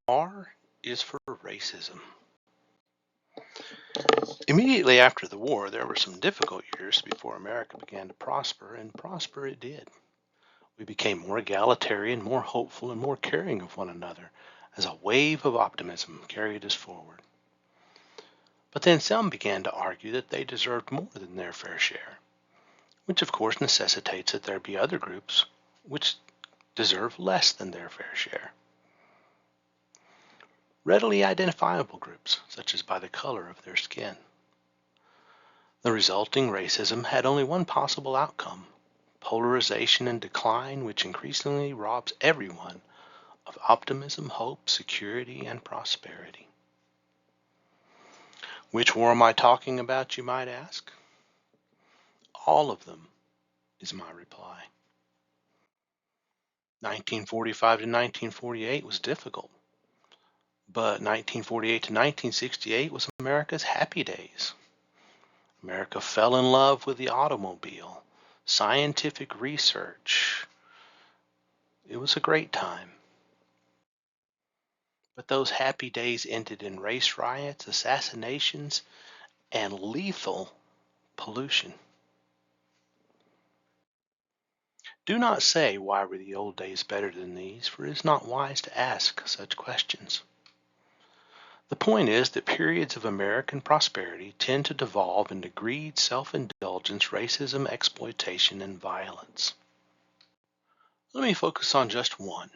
R is for racism. Immediately after the war, there were some difficult years before America began to prosper, and prosper it did. We became more egalitarian, more hopeful, and more caring of one another as a wave of optimism carried us forward. But then some began to argue that they deserved more than their fair share, which of course necessitates that there be other groups which deserve less than their fair share. Readily identifiable groups, such as by the color of their skin. The resulting racism had only one possible outcome: polarization and decline, which increasingly robs everyone of optimism, hope, security, and prosperity. Which war am I talking about, you might ask? All of them, is my reply. 1945 to 1948 was difficult, but 1948 to 1968 was America's happy days. America fell in love with the automobile, scientific research. It was a great time. But those happy days ended in race riots, assassinations, and lethal pollution. Do not say, why were the old days better than these, for it is not wise to ask such questions. The point is that periods of American prosperity tend to devolve into greed, self-indulgence, racism, exploitation, and violence. Let me focus on just one: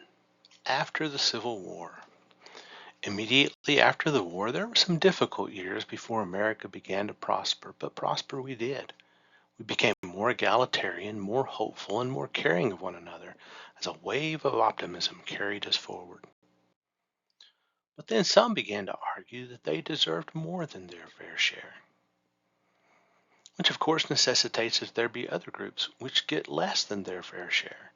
after the Civil War. Immediately after the war, there were some difficult years before America began to prosper, but prosper we did. We became more egalitarian, more hopeful, and more caring of one another as a wave of optimism carried us forward. But then some began to argue that they deserved more than their fair share, which of course necessitates that there be other groups which get less than their fair share,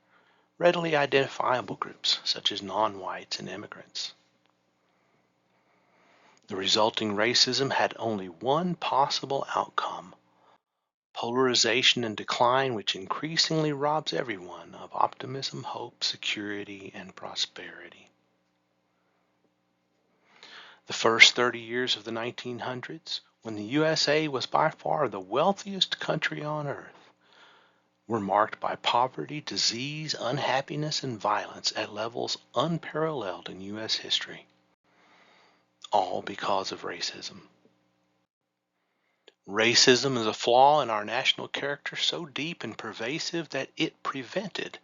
readily identifiable groups such as non-whites and immigrants. The resulting racism had only one possible outcome: polarization and decline, which increasingly robs everyone of optimism, hope, security, and prosperity. The first 30 years of the 1900s, when the USA was by far the wealthiest country on earth, were marked by poverty, disease, unhappiness, and violence at levels unparalleled in U.S. history, all because of racism. Racism is a flaw in our national character so deep and pervasive that it prevented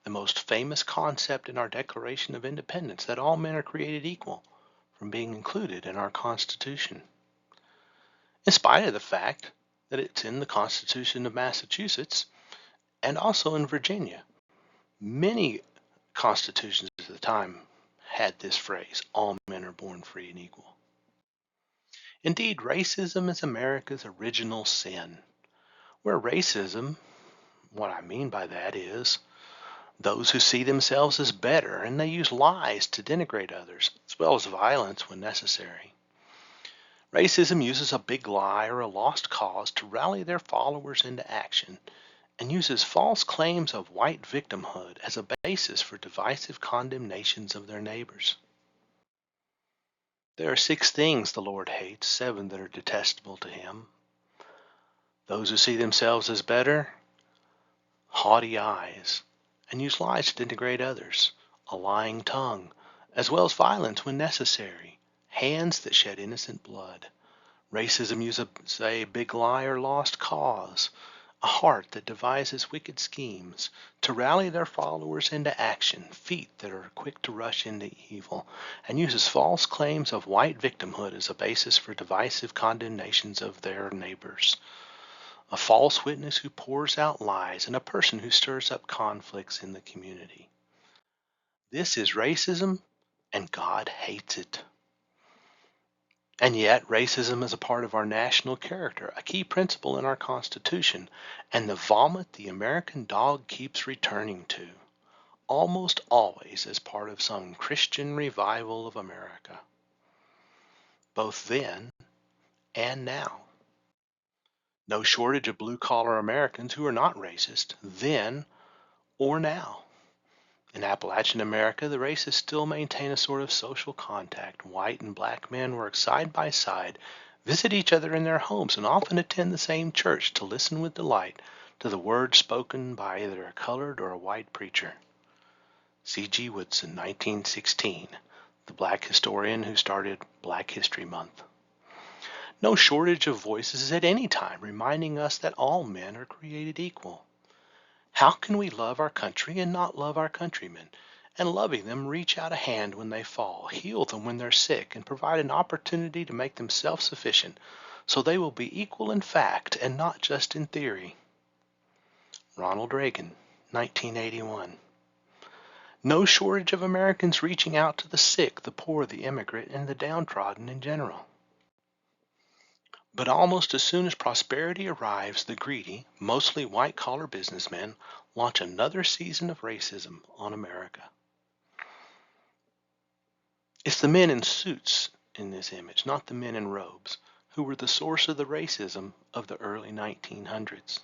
the most famous concept in our Declaration of Independence, that all men are created equal, from being included in our Constitution. In spite of the fact that it's in the Constitution of Massachusetts and also in Virginia. Many constitutions at the time had this phrase: all men are born free and equal. Indeed, racism is America's original sin. Where racism, what I mean by that is those who see themselves as better, and they use lies to denigrate others, as well as violence when necessary. Racism uses a big lie or a lost cause to rally their followers into action, and uses false claims of white victimhood as a basis for divisive condemnations of their neighbors. There are 6 things the Lord hates, 7 that are detestable to him: those who see themselves as better, haughty eyes, and use lies to denigrate others, a lying tongue, as well as violence when necessary, hands that shed innocent blood. Racism uses a big lie or lost cause, a heart that devises wicked schemes to rally their followers into action, feet that are quick to rush into evil, and uses false claims of white victimhood as a basis for divisive condemnations of their neighbors. A false witness who pours out lies, and a person who stirs up conflicts in the community. This is racism, and God hates it. And yet, racism is a part of our national character, a key principle in our Constitution, and the vomit the American dog keeps returning to, almost always as part of some Christian revival of America, both then and now. No shortage of blue-collar Americans who are not racist, then or now. In Appalachian America, the races still maintain a sort of social contact. White and black men work side by side, visit each other in their homes, and often attend the same church to listen with delight to the words spoken by either a colored or a white preacher. C.G. Woodson, 1916, the black historian who started Black History Month. No shortage of voices at any time reminding us that all men are created equal. How can we love our country and not love our countrymen, and loving them reach out a hand when they fall, heal them when they're sick, and provide an opportunity to make them self-sufficient so they will be equal in fact and not just in theory? Ronald Reagan, 1981. No shortage of Americans reaching out to the sick, the poor, the immigrant, and the downtrodden in general. But almost as soon as prosperity arrives, the greedy, mostly white-collar businessmen launch another season of racism on America. It's the men in suits in this image, not the men in robes, who were the source of the racism of the early 1900s.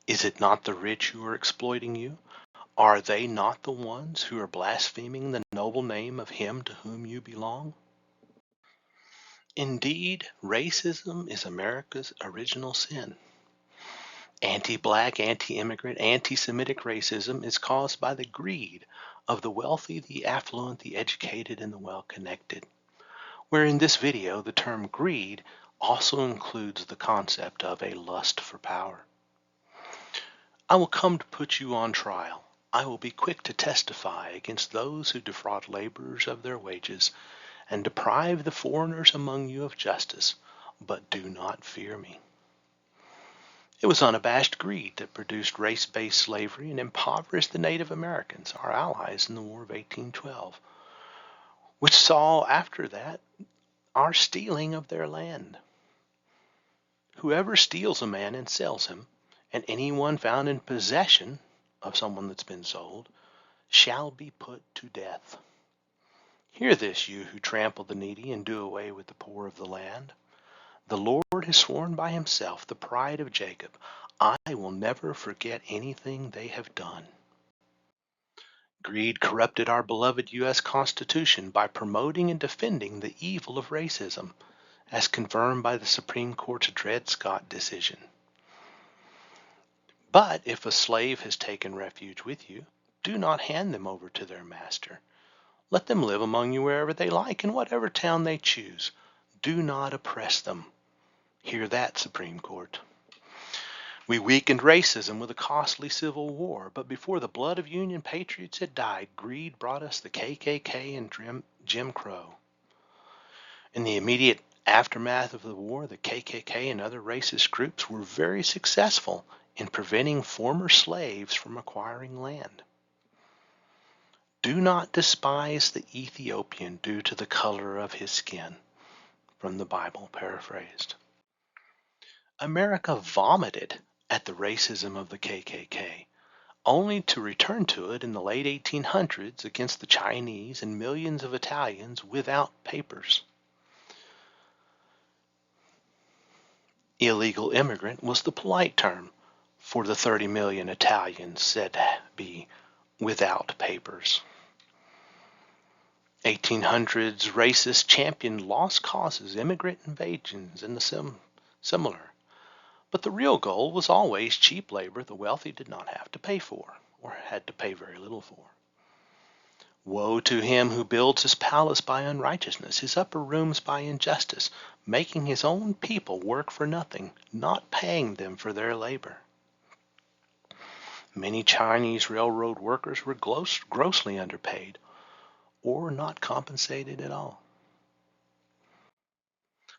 Is it not the rich who are exploiting you? Are they not the ones who are blaspheming the noble name of him to whom you belong? Indeed, racism is America's original sin. Anti-black, anti-immigrant, anti-Semitic racism is caused by the greed of the wealthy, the affluent, the educated, and the well-connected. Where in this video, the term greed also includes the concept of a lust for power. I will come to put you on trial. I will be quick to testify against those who defraud laborers of their wages and deprive the foreigners among you of justice, but do not fear me. It was unabashed greed that produced race-based slavery and impoverished the Native Americans, our allies in the War of 1812, which saw after that our stealing of their land. Whoever steals a man and sells him, and anyone found in possession of someone that's been sold, shall be put to death. Hear this, you who trample the needy and do away with the poor of the land. The Lord has sworn by himself, the pride of Jacob, I will never forget anything they have done. Greed corrupted our beloved U.S. Constitution by promoting and defending the evil of racism, as confirmed by the Supreme Court's Dred Scott decision. But if a slave has taken refuge with you, do not hand them over to their master. Let them live among you wherever they like, in whatever town they choose. Do not oppress them. Hear that, Supreme Court. We weakened racism with a costly civil war, but before the blood of Union patriots had died, greed brought us the KKK and Jim Crow. In the immediate aftermath of the war, the KKK and other racist groups were very successful in preventing former slaves from acquiring land. Do not despise the Ethiopian due to the color of his skin. From the Bible, paraphrased. America vomited at the racism of the KKK, only to return to it in the late 1800s against the Chinese and millions of Italians without papers. Illegal immigrant was the polite term for the 30 million Italians said to be without papers. 1800s racist championed lost causes, immigrant invasions, and the similar. But the real goal was always cheap labor the wealthy did not have to pay for, or had to pay very little for. Woe to him who builds his palace by unrighteousness, his upper rooms by injustice, making his own people work for nothing, not paying them for their labor. Many Chinese railroad workers were grossly underpaid, or not compensated at all.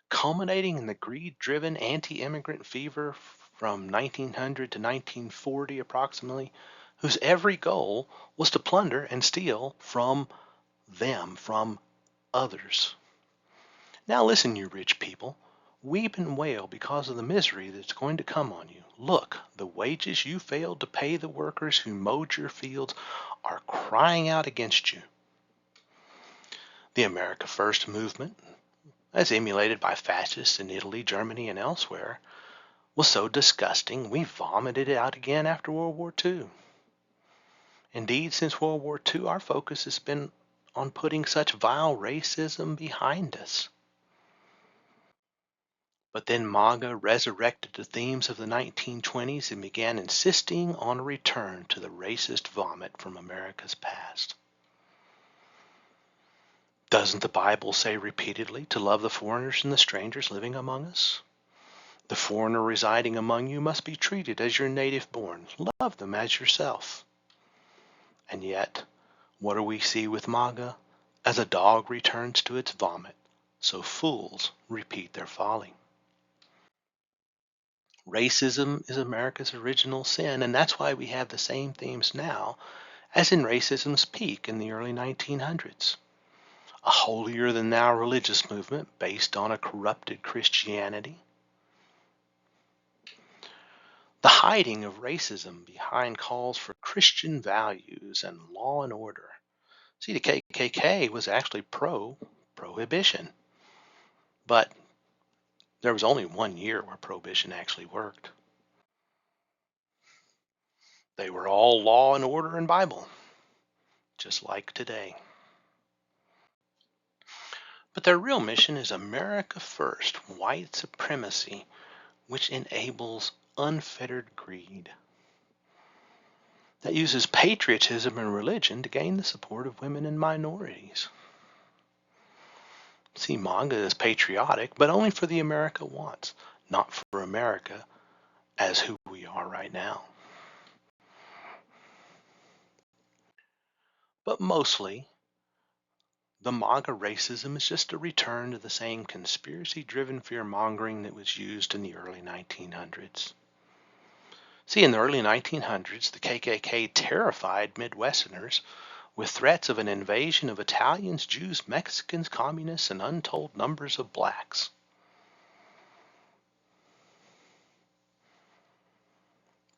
Culminating in the greed-driven anti-immigrant fever from 1900 to 1940 approximately, whose every goal was to plunder and steal from them, from others. Now listen, you rich people, weep and wail because of the misery that's going to come on you. Look, the wages you failed to pay the workers who mowed your fields are crying out against you. The America First movement, as emulated by fascists in Italy, Germany, and elsewhere, was so disgusting we vomited it out again after World War II. Indeed, since World War II, our focus has been on putting such vile racism behind us. But then MAGA resurrected the themes of the 1920s and began insisting on a return to the racist vomit from America's past. Doesn't the Bible say repeatedly to love the foreigners and the strangers living among us? The foreigner residing among you must be treated as your native born. Love them as yourself. And yet, what do we see with MAGA? As a dog returns to its vomit, so fools repeat their folly. Racism is America's original sin, and that's why we have the same themes now as in racism's peak in the early 1900s. A holier-than-thou religious movement based on a corrupted Christianity. The hiding of racism behind calls for Christian values and law and order. See, the KKK was actually pro-prohibition, but there was only 1 year where prohibition actually worked. They were all law and order and Bible, just like today. But their real mission is America First, white supremacy, which enables unfettered greed. That uses patriotism and religion to gain the support of women and minorities. See, MAGA is patriotic, but only for the America wants, not for America as who we are right now. But mostly, the MAGA racism is just a return to the same conspiracy-driven fear-mongering that was used in the early 1900s. See, in the early 1900s, the KKK terrified Midwesterners with threats of an invasion of Italians, Jews, Mexicans, communists, and untold numbers of blacks.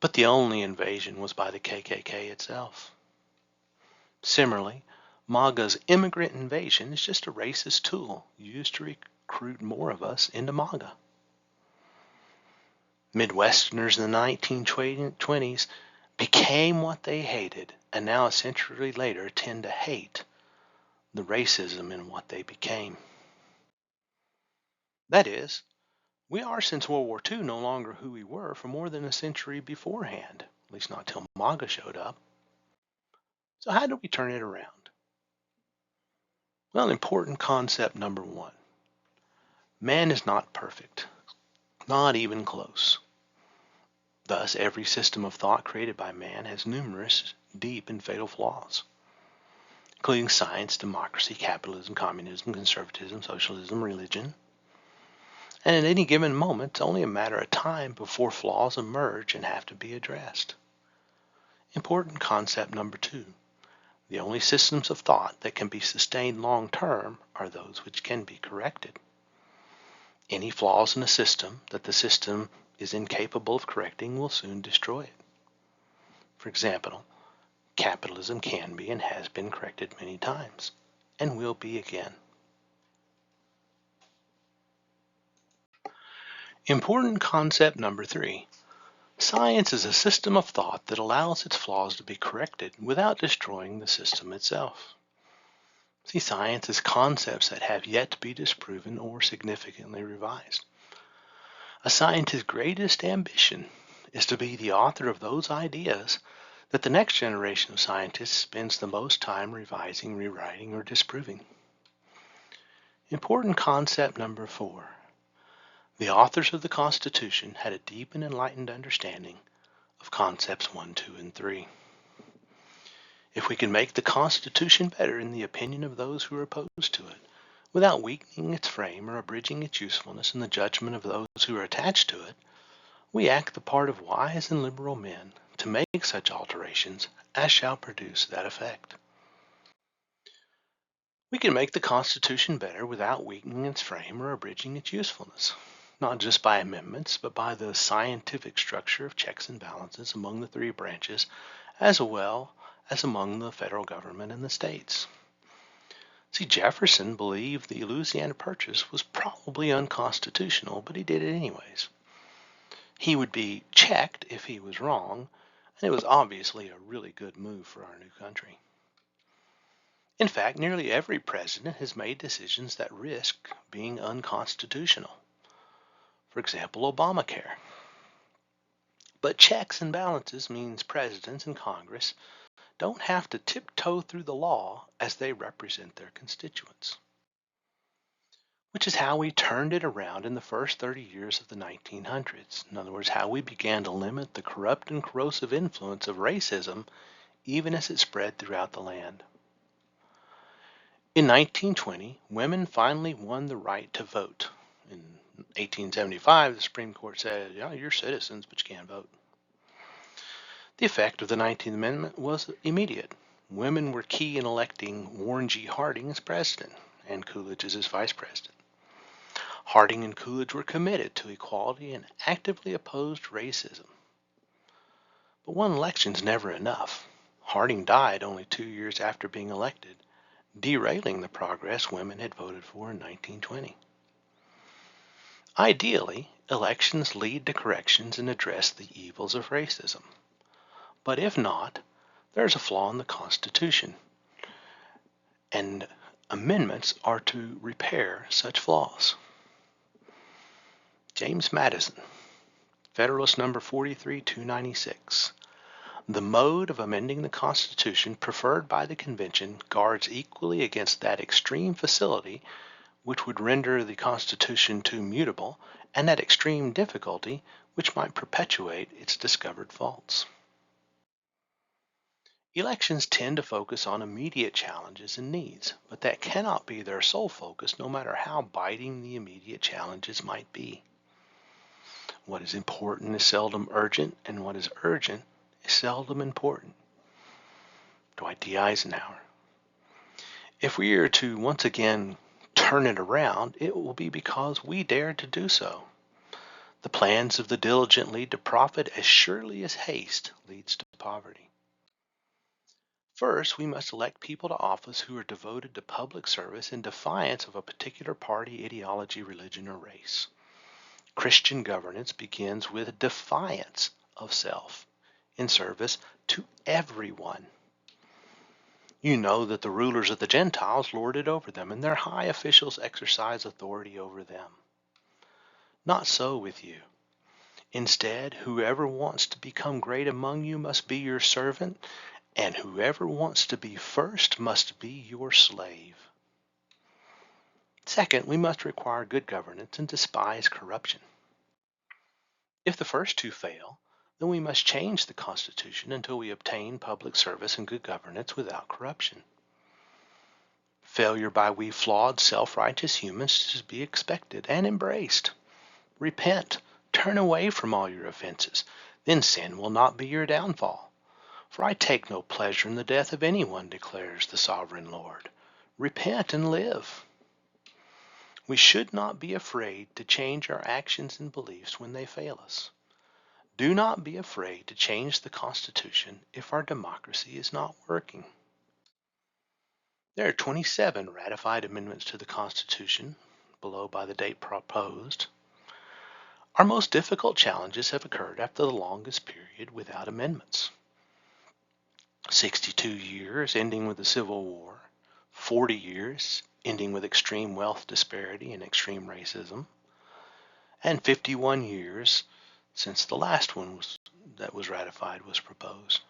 But the only invasion was by the KKK itself. Similarly, MAGA's immigrant invasion is just a racist tool used to recruit more of us into MAGA. Midwesterners in the 1920s became what they hated, and now a century later tend to hate the racism in what they became. That is, we are since World War II no longer who we were for more than a century beforehand, at least not till MAGA showed up. So how do we turn it around? Well, important concept number one. Man is not perfect, not even close. Thus, every system of thought created by man has numerous deep and fatal flaws, including science, democracy, capitalism, communism, conservatism, socialism, religion. And at any given moment, it's only a matter of time before flaws emerge and have to be addressed. Important concept number two. The only systems of thought that can be sustained long term are those which can be corrected. Any flaws in a system that the system is incapable of correcting will soon destroy it. For example, capitalism can be and has been corrected many times, and will be again. Important concept number three. Science is a system of thought that allows its flaws to be corrected without destroying the system itself. See, science is concepts that have yet to be disproven or significantly revised. A scientist's greatest ambition is to be the author of those ideas that the next generation of scientists spends the most time revising, rewriting, or disproving. Important concept number four. The authors of the Constitution had a deep and enlightened understanding of concepts 1, 2, and 3. If we can make the Constitution better in the opinion of those who are opposed to it, without weakening its frame or abridging its usefulness in the judgment of those who are attached to it, we act the part of wise and liberal men to make such alterations as shall produce that effect. We can make the Constitution better without weakening its frame or abridging its usefulness, not just by amendments, but by the scientific structure of checks and balances among the three branches, as well as among the federal government and the states. See, Jefferson believed the Louisiana Purchase was probably unconstitutional, but he did it anyways. He would be checked if he was wrong, and it was obviously a really good move for our new country. In fact, nearly every president has made decisions that risk being unconstitutional. For example, Obamacare. But checks and balances means presidents and Congress don't have to tiptoe through the law as they represent their constituents. Which is how we turned it around in the first 30 years of the 1900s. In other words, how we began to limit the corrupt and corrosive influence of racism even as it spread throughout the land. In 1920, women finally won the right to vote. In 1875, the Supreme Court said, yeah, you're citizens, but you can't vote. The effect of the 19th Amendment was immediate. Women were key in electing Warren G. Harding as president and Coolidge as his vice president. Harding and Coolidge were committed to equality and actively opposed racism. But one election's never enough. Harding died only 2 years after being elected, derailing the progress women had voted for in 1920. Ideally, elections lead to corrections and address the evils of racism. But if not, there's a flaw in the Constitution, and amendments are to repair such flaws. James Madison, Federalist number 43-296. The mode of amending the Constitution preferred by the Convention guards equally against that extreme facility which would render the Constitution too mutable, and that extreme difficulty which might perpetuate its discovered faults. Elections tend to focus on immediate challenges and needs, but that cannot be their sole focus no matter how biting the immediate challenges might be. What is important is seldom urgent, and what is urgent is seldom important. Dwight D. Eisenhower. If we are to once again turn it around, it will be because we dare to do so. The plans of the diligent lead to profit as surely as haste leads to poverty. First, we must elect people to office who are devoted to public service in defiance of a particular party, ideology, religion, or race. Christian governance begins with defiance of self in service to everyone. You know that the rulers of the Gentiles lord it over them, and their high officials exercise authority over them. Not so with you. Instead, whoever wants to become great among you must be your servant, and whoever wants to be first must be your slave. Second, we must require good governance and despise corruption. If the first two fail, then we must change the Constitution until we obtain public service and good governance without corruption. Failure by we flawed, self-righteous humans is to be expected and embraced. Repent, turn away from all your offenses, then sin will not be your downfall. For I take no pleasure in the death of anyone, declares the sovereign Lord. Repent and live. We should not be afraid to change our actions and beliefs when they fail us. Do not be afraid to change the Constitution if our democracy is not working. There are 27 ratified amendments to the Constitution, below by the date proposed. Our most difficult challenges have occurred after the longest period without amendments. 62 years ending with the Civil War, 40 years ending with extreme wealth disparity and extreme racism, and 51 years since the last one that was ratified was proposed.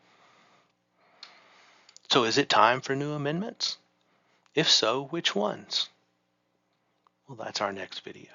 So is it time for new amendments? If so, which ones? Well, that's our next video.